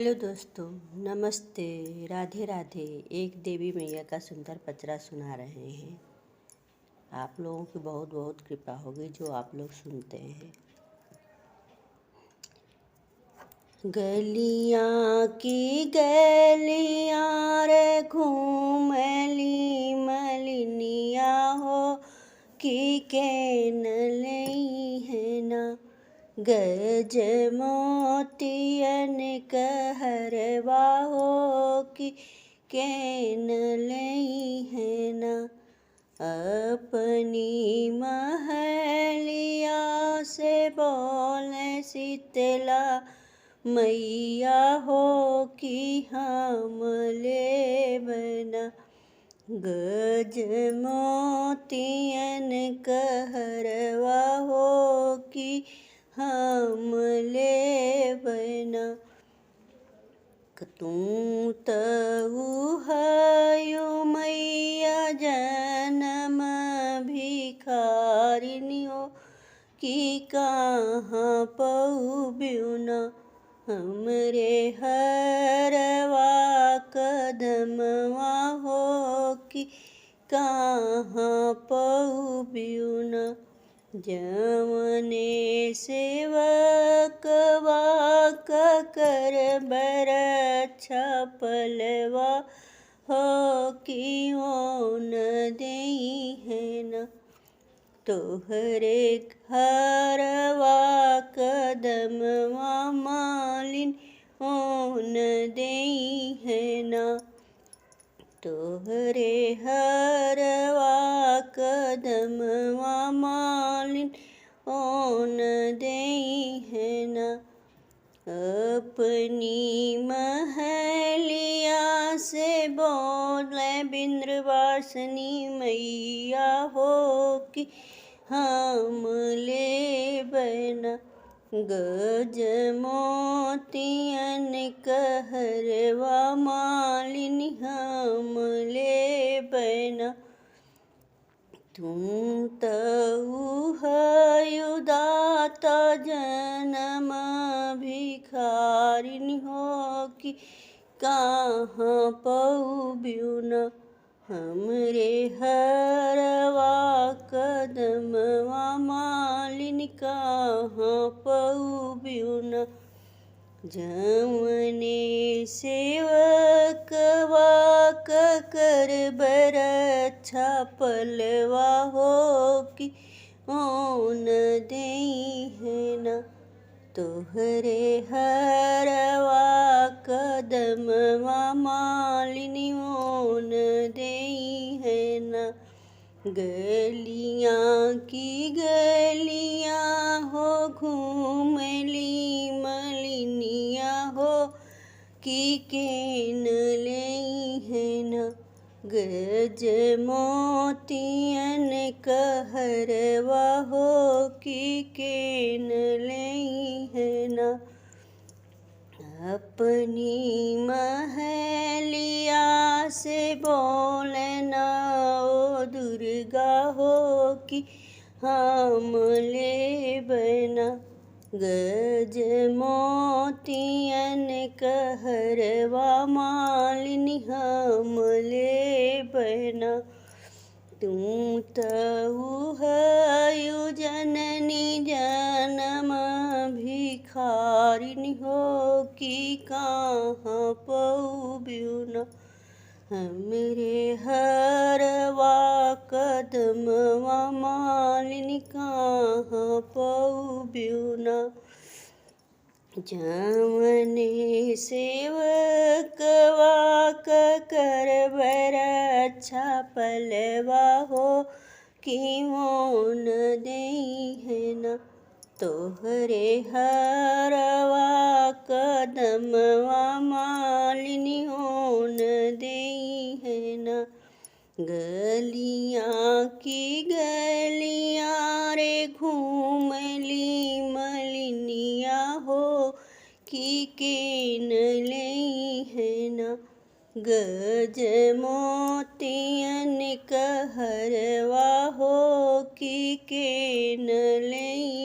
Hello दोस्तों, नमस्ते, राधे राधे। एक देवी मैया का सुंदर पचरा सुना रहे हैं। आप लोगों की बहुत बहुत कृपा होगी जो आप लोग सुनते हैं। गलियाँ की गलियाँ रे घूमली मलिनिया हो कि केन लई है ना। गज मोतियन कहरवा हो कि केन लई है ना। अपनी महलिया से बोले शीतला मैया हो कि हम ले बना। गज मोतियन कहरवा हो कि हम ले बना। तू तऊ हयु मैया जन्म भिखारिनी हो कि कहाँ पऊ न। हमरे हरवा कदमवा हो कि कहाँ पऊ न। जमने सेवकवा कर बरच्छा पलवा हो कि ओन देई है न। तोहरे घरवा कदमवा मालिन ओन देई है न। तोहरे हरवा कदमवा मालिन ओन देई है न। अपनी महलिया से बोले बिंद्रवासिनी मैया हो कि हम ले बना। गज मोतियन कहरवा मालिन हम ले बना। तू तऊ हयु दाता जन्म भिखारिनी हो कि कहाँ पऊ न। हमरे हरवा कदमवा मालिन कहाँ पऊ न। जमने सेवकवा कर बरच्छा पलवा हो कि ओन देई है न। तोहरे हरवा कदमवा मालिनी ओन देई है न। गलियाँ की गलियाँ हो घूमली मलिनिया हो कि केन लई है न। गज मोतियन कहरवा हो कि केन लई है न। अपनी महलिया से बोले न ओ दुर्गा हो कि हम ले बना। गज मोतियन कहरवा मालिनी हम ले बना। तू तऊ हयु जननी जन्म भिखारिनी हो कि कहाँ पऊ न। हमरे हरवा कदमवा मालिनी कहाँ पऊ न। जमने सेवकवा कर बरच्छा पलवा हो कि ओन देई है न। तोहरे हरवा कदमवा मालिनी ओन देई है न। गलियाँ की गलियाँ रे घूमली मलिनिया हो कि केन लई है न। गज मोतियन कहरवा हो कि केन लई